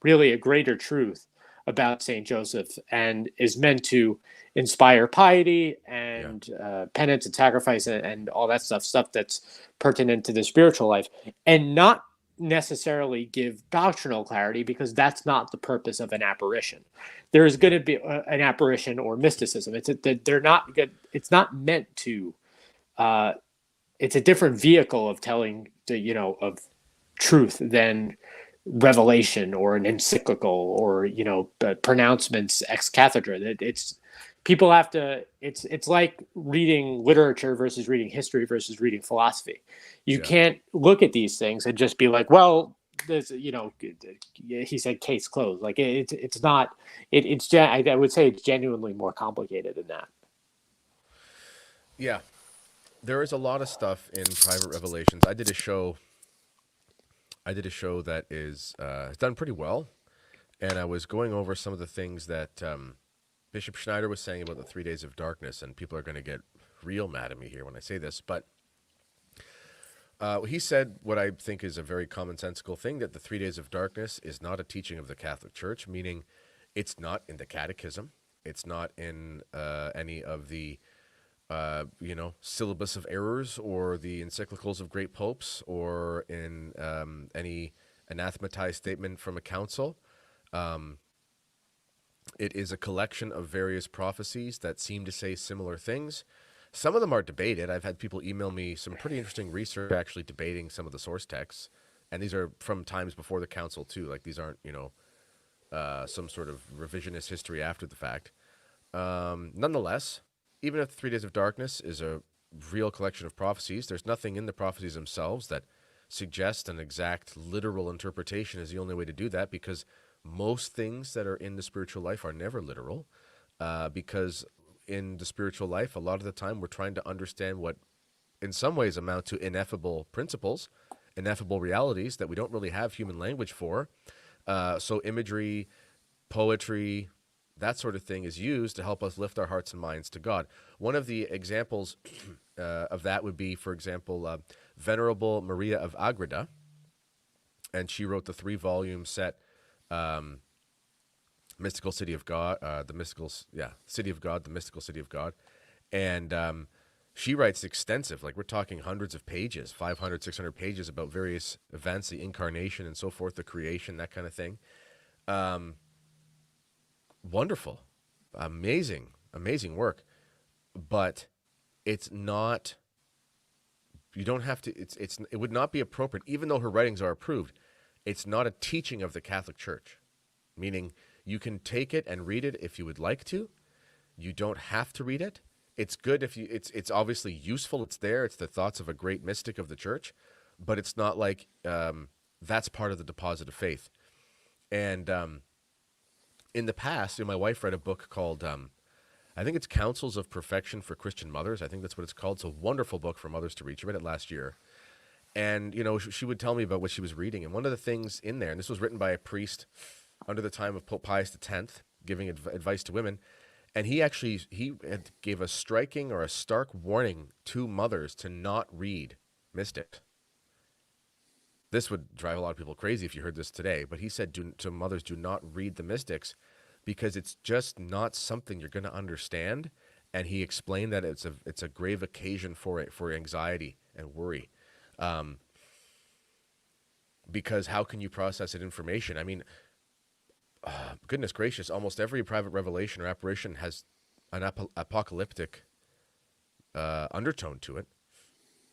[SPEAKER 2] really a greater truth about Saint Joseph, and is meant to inspire piety and penance and sacrifice and all that stuff that's pertinent to the spiritual life, and not necessarily give doctrinal clarity, because that's not the purpose of an apparition. There is going to be an apparition or mysticism. It's not meant to. It's a different vehicle of telling of truth than revelation or an encyclical or pronouncements ex cathedra. It's people have to. It's like reading literature versus reading history versus reading philosophy. You can't look at these things and just be like, well, this, he said case closed. Like it's not. I would say it's genuinely more complicated than that.
[SPEAKER 1] Yeah, there is a lot of stuff in Private Revelations. I did a show that is done pretty well, and I was going over some of the things that Bishop Schneider was saying about the 3 days of darkness, and people are going to get real mad at me here when I say this, but he said what I think is a very commonsensical thing, that the 3 days of darkness is not a teaching of the Catholic Church, meaning it's not in the Catechism, it's not in any of the syllabus of errors or the encyclicals of great popes or in any anathematized statement from a council. It is a collection of various prophecies that seem to say similar things. Some of them are debated. I've had people email me some pretty interesting research actually debating some of the source texts. And these are from times before the council too. Like these aren't, some sort of revisionist history after the fact. Nonetheless, even if the 3 days of darkness is a real collection of prophecies, there's nothing in the prophecies themselves that suggest an exact literal interpretation is the only way to do that, because most things that are in the spiritual life are never literal, because in the spiritual life, a lot of the time we're trying to understand what in some ways amount to ineffable principles, ineffable realities that we don't really have human language for. So imagery, poetry, that sort of thing is used to help us lift our hearts and minds to God. One of the examples of that would be, for example, Venerable Maria of Agreda, and she wrote the 3-volume set, Mystical City of God, City of God, the Mystical City of God, and she writes extensive, like we're talking hundreds of pages, 500, 600 pages about various events, the incarnation and so forth, the creation, that kind of thing. Wonderful, amazing work, but it's not, you don't have to, it would not be appropriate, even though her writings are approved, it's not a teaching of the Catholic Church, meaning you can take it and read it if you would like to. You don't have to read it. It's good if you, it's obviously useful, it's there, it's the thoughts of a great mystic of the church, but it's not like that's part of the deposit of faith. And in the past, my wife read a book called, I think it's Counsels of Perfection for Christian Mothers. I think that's what it's called. It's a wonderful book for mothers to read. She read it last year. And, she would tell me about what she was reading. And one of the things in there, and this was written by a priest under the time of Pope Pius X, giving advice to women. And he gave a striking or a stark warning to mothers to not read mystics. this would drive a lot of people crazy if you heard this today, but he said to mothers, do not read the mystics because it's just not something you're going to understand. And he explained that it's a grave occasion for anxiety and worry. Because how can you process that information? I mean, goodness gracious, almost every private revelation or apparition has an apocalyptic undertone to it.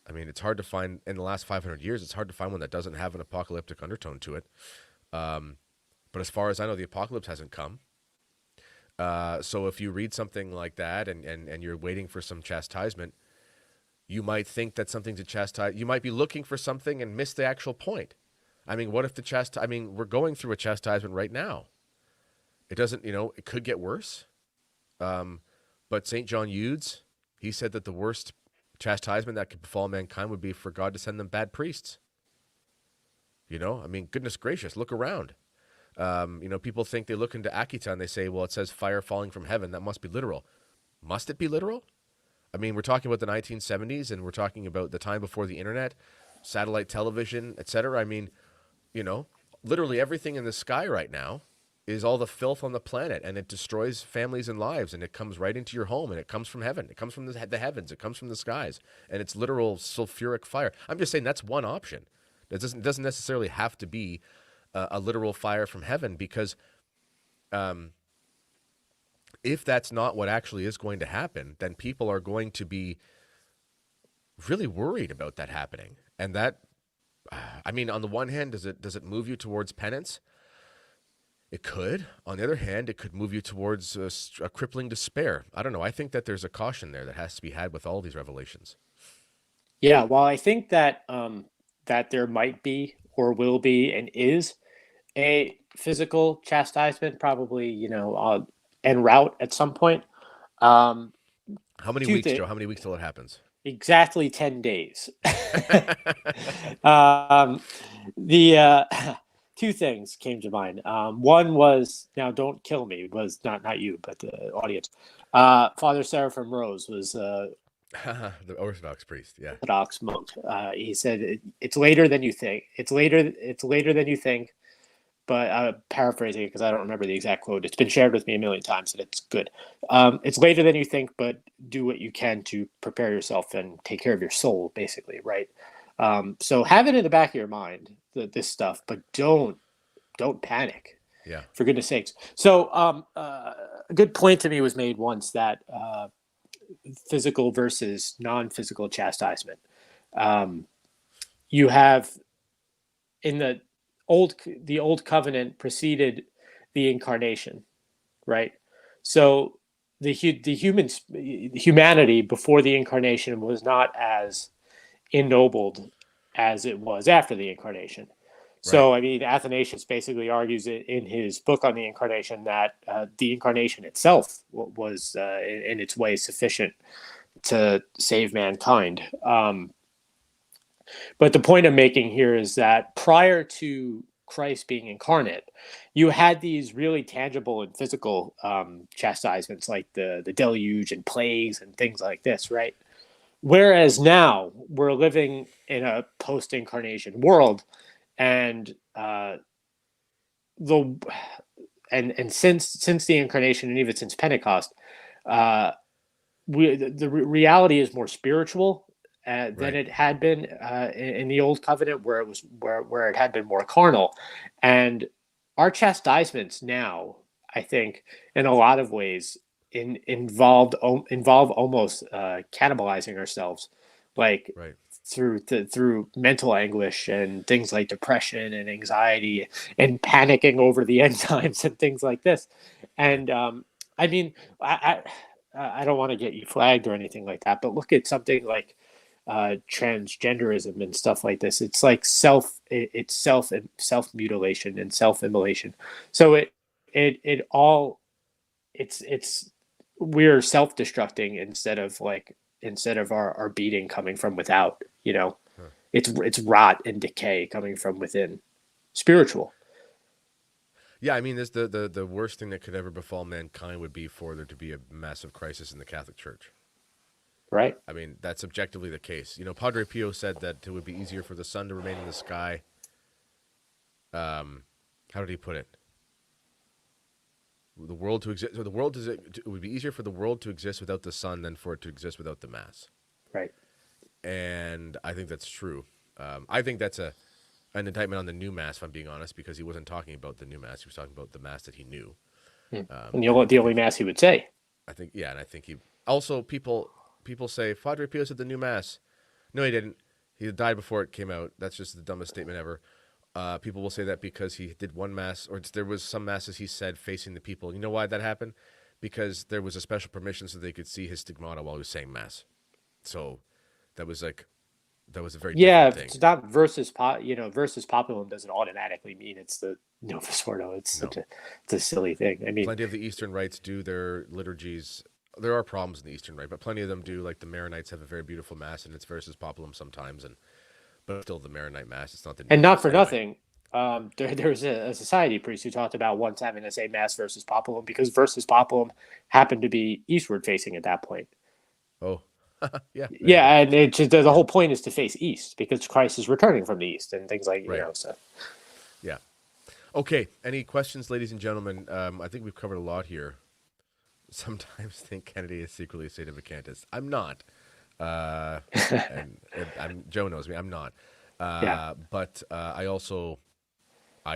[SPEAKER 1] I mean, it's hard to find, in the last 500 years, it's hard to find one that doesn't have an apocalyptic undertone to it. But as far as I know, the apocalypse hasn't come. So if you read something like that and you're waiting for some chastisement, you might think that something to chastise, you might be looking for something and miss the actual point. I mean, what if we're going through a chastisement right now. It doesn't, it could get worse. But St. John Eudes, he said that the worst chastisement that could befall mankind would be for God to send them bad priests. I mean, goodness gracious, look around. People think they look into Akita and they say, well, it says fire falling from heaven. That must be literal. Must it be literal? I mean, we're talking about the 1970s and we're talking about the time before the internet, satellite television, etc. I mean, literally everything in the sky right now is all the filth on the planet, and it destroys families and lives, and it comes right into your home, and it comes from heaven. It comes from the heavens. It comes from the skies, and it's literal sulfuric fire. I'm just saying that's one option. It doesn't necessarily have to be a literal fire from heaven, because if that's not what actually is going to happen, then people are going to be really worried about that happening. And that, I mean, on the one hand, does it move you towards penance? It could. On the other hand, it could move you towards a crippling despair. I don't know. I think that there's a caution there that has to be had with all these revelations.
[SPEAKER 2] Yeah, well, I think that that there might be or will be and is a physical chastisement, probably, en route at some point.
[SPEAKER 1] How many weeks, Joe? How many weeks till it happens?
[SPEAKER 2] Exactly 10 days. Two things came to mind. One was, now don't kill me, was not you, but the audience. Father Seraphim Rose was
[SPEAKER 1] the Orthodox priest, yeah.
[SPEAKER 2] Orthodox monk. He said, it's later than you think. It's later than you think. But I'm paraphrasing it because I don't remember the exact quote. It's been shared with me a million times, and it's good. It's later than you think, but do what you can to prepare yourself and take care of your soul, basically, right? So have it in the back of your mind, this stuff, but don't panic.
[SPEAKER 1] Yeah.
[SPEAKER 2] For goodness sakes. So a good point to me was made once that physical versus non-physical chastisement. You have in the old covenant preceded the incarnation, right? So the humanity before the incarnation was not as ennobled as it was after the incarnation. So, I mean, Athanasius basically argues in his book on the incarnation that the incarnation itself was in its way sufficient to save mankind. But the point I'm making here is that prior to Christ being incarnate, you had these really tangible and physical chastisements like the deluge and plagues and things like this, right? Whereas now we're living in a post-incarnation world, and since the incarnation and even since Pentecost, the reality is more spiritual than it had been in the old covenant, where it had been more carnal. And our chastisements now, I think, in a lot of ways, involve almost cannibalizing ourselves, like through mental anguish and things like depression and anxiety and panicking over the end times and things like this. And I mean, I don't want to get you flagged or anything like that, but look at something like transgenderism and stuff like this. It's like self mutilation and self-immolation. So we're self-destructing instead of our beating coming from without, it's rot and decay coming from within, spiritual.
[SPEAKER 1] Yeah, I mean, this the worst thing that could ever befall mankind would be for there to be a massive crisis in the Catholic Church.
[SPEAKER 2] Right.
[SPEAKER 1] I mean, that's objectively the case. Padre Pio said that it would be easier for the sun to remain in the sky how did he put it? The world to exist. So it would be easier for the world to exist without the sun than for it to exist without the mass.
[SPEAKER 2] Right.
[SPEAKER 1] And I think that's true. I think that's an indictment on the new mass, if I'm being honest, because he wasn't talking about the new mass. He was talking about the mass that he knew.
[SPEAKER 2] And the only mass he would say.
[SPEAKER 1] I think, yeah, and I think he also people say Padre Pio said the new mass. No, he didn't. He died before it came out. That's just the dumbest statement ever. People will say that because he did one mass, or there was some masses he said facing the people. You know why that happened? Because there was a special permission so they could see his stigmata while he was saying mass. So that was a very different thing.
[SPEAKER 2] It's not versus populum doesn't automatically mean it's the Novus Ordo. It's a silly thing. I mean,
[SPEAKER 1] plenty of the Eastern rites do their liturgies. There are problems in the Eastern Rite, but plenty of them do. Like the Maronites have a very beautiful mass, and it's versus populum sometimes, but still the Maronite mass. It's not the
[SPEAKER 2] and not for nothing. There was a society priest who talked about once having to say mass versus populum because versus populum happened to be eastward facing at that point.
[SPEAKER 1] Oh, yeah.
[SPEAKER 2] Yeah, and the whole point is to face east because Christ is returning from the east and things like so.
[SPEAKER 1] Yeah. Okay. Any questions, ladies and gentlemen? I think we've covered a lot here. Sometimes think Kennedy is secretly a Saint Vacantist. I'm not. And Joe knows me. I'm not. But I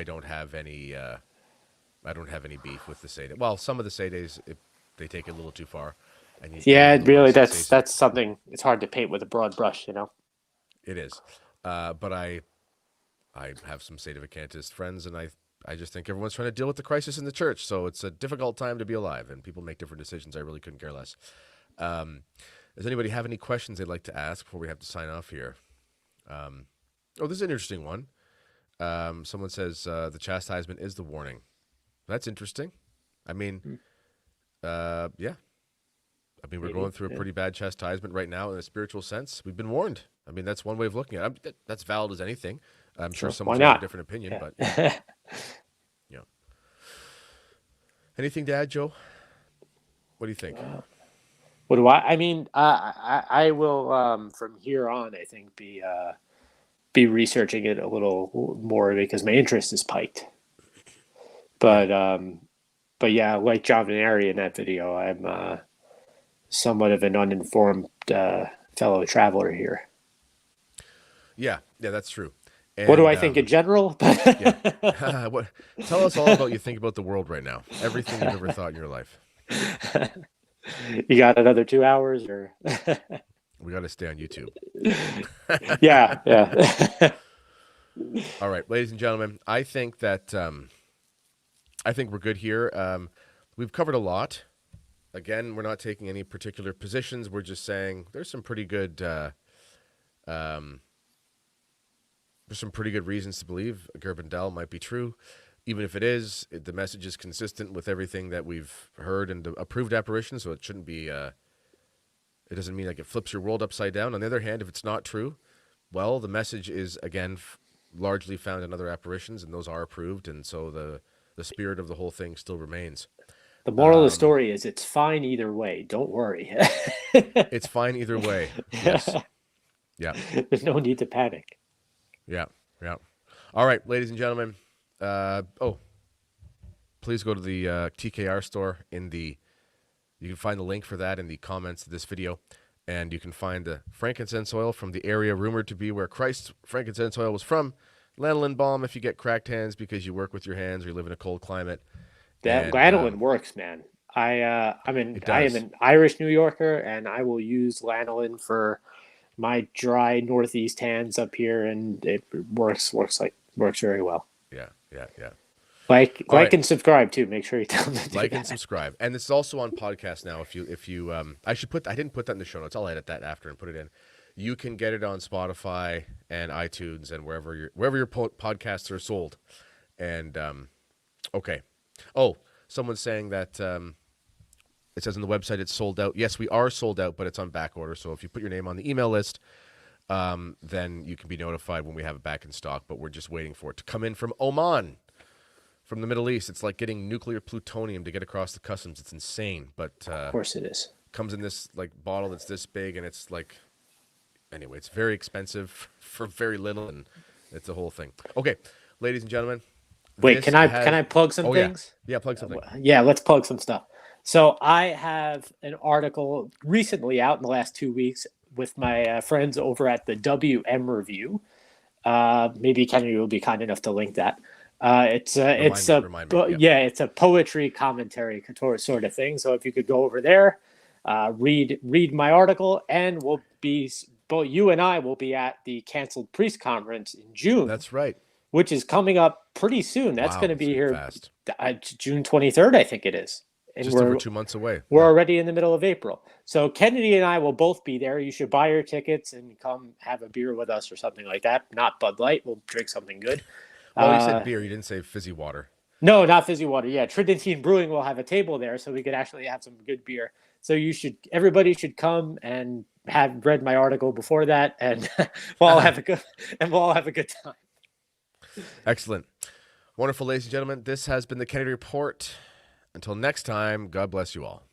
[SPEAKER 1] don't have any. I don't have any beef with the Sede. Well, some of the Sedes, they take it a little too far. And
[SPEAKER 2] really, that's something. It's hard to paint with a broad brush,
[SPEAKER 1] It is, but I have some Sede Vacantist friends, and I just think everyone's trying to deal with the crisis in the church. So it's a difficult time to be alive, and people make different decisions. I really couldn't care less. Does anybody have any questions they'd like to ask before we have to sign off here? This is an interesting one. Someone says the chastisement is the warning. That's interesting. I mean, yeah. I mean, we're going through a pretty bad chastisement right now in a spiritual sense. We've been warned. I mean, that's one way of looking at it. That's valid as anything. I'm sure someone's got a different opinion, but yeah. Anything to add, Joe? What do you think?
[SPEAKER 2] What do I mean, I will from here on, I think, be researching it a little more because my interest is piked. But yeah, like John Veneri in that video, I'm somewhat of an uninformed fellow traveler here.
[SPEAKER 1] Yeah, that's true. And,
[SPEAKER 2] what do I think in general?
[SPEAKER 1] Yeah. Tell us all about what you think about the world right now. Everything you've ever thought in your life.
[SPEAKER 2] You got another 2 hours, or
[SPEAKER 1] we got to stay on YouTube.
[SPEAKER 2] Yeah.
[SPEAKER 1] All right, ladies and gentlemen, I think that I think we're good here. We've covered a lot. Again, we're not taking any particular positions. We're just saying there's some pretty good reasons to believe Garabandal might be true. Even if it is, the message is consistent with everything that we've heard and approved apparitions, so it shouldn't be, it doesn't mean like it flips your world upside down. On the other hand, if it's not true, well, the message is, again, largely found in other apparitions, and those are approved, and so the spirit of the whole thing still remains.
[SPEAKER 2] The moral of the story is it's fine either way. Don't worry.
[SPEAKER 1] It's fine either way. Yes. Yeah.
[SPEAKER 2] There's no need to panic.
[SPEAKER 1] Yeah. All right, ladies and gentlemen. Please go to the TKR store you can find the link for that in the comments of this video, and you can find the frankincense oil from the area rumored to be where Christ's frankincense oil was from. Lanolin balm if you get cracked hands because you work with your hands or you live in a cold climate.
[SPEAKER 2] That lanolin works, man. I am an Irish New Yorker, and I will use lanolin for my dry northeast hands up here, and it works very well.
[SPEAKER 1] Yeah.
[SPEAKER 2] Like and subscribe too. Make sure you tell them to do that.
[SPEAKER 1] And subscribe. And it's also on podcast now. If you I didn't put that in the show notes. I'll edit that after and put it in. You can get it on Spotify and iTunes and wherever your podcasts are sold. And okay. Oh, someone's saying that it says on the website it's sold out. Yes, we are sold out, but it's on back order. So if you put your name on the email list, then you can be notified when we have it back in stock. But we're just waiting for it to come in from Oman, from the Middle East. It's like getting nuclear plutonium to get across the customs. It's insane. But
[SPEAKER 2] of course it is.
[SPEAKER 1] Comes in this like bottle that's this big, and it's like, anyway, it's very expensive for very little, and it's a whole thing. Okay. ladies and gentlemen.
[SPEAKER 2] Wait, can I plug some things?
[SPEAKER 1] Yeah, plug something.
[SPEAKER 2] Yeah, let's plug some stuff. So I have an article recently out in the last 2 weeks with my friends over at the WM Review. Maybe Kennedy will be kind enough to link that. It's a poetry commentary sort of thing. So if you could go over there, read my article, and both you and I will be at the Canceled Priest Conference in June.
[SPEAKER 1] That's right.
[SPEAKER 2] Which is coming up pretty soon. That's going to be here
[SPEAKER 1] fast.
[SPEAKER 2] June 23rd, I think it is. And
[SPEAKER 1] just over 2 months away.
[SPEAKER 2] We're already in the middle of April. So Kennedy and I will both be there. You should buy your tickets and come have a beer with us or something like that. Not Bud Light. We'll drink something good.
[SPEAKER 1] Well, you said beer. You didn't say fizzy water.
[SPEAKER 2] No, not fizzy water. Yeah, Tridentine Brewing will have a table there, so we could actually have some good beer. So everybody should come and have read my article before that, and we'll all have a good time.
[SPEAKER 1] Excellent. Wonderful, ladies and gentlemen. This has been the Kennedy Report. Until next time, God bless you all.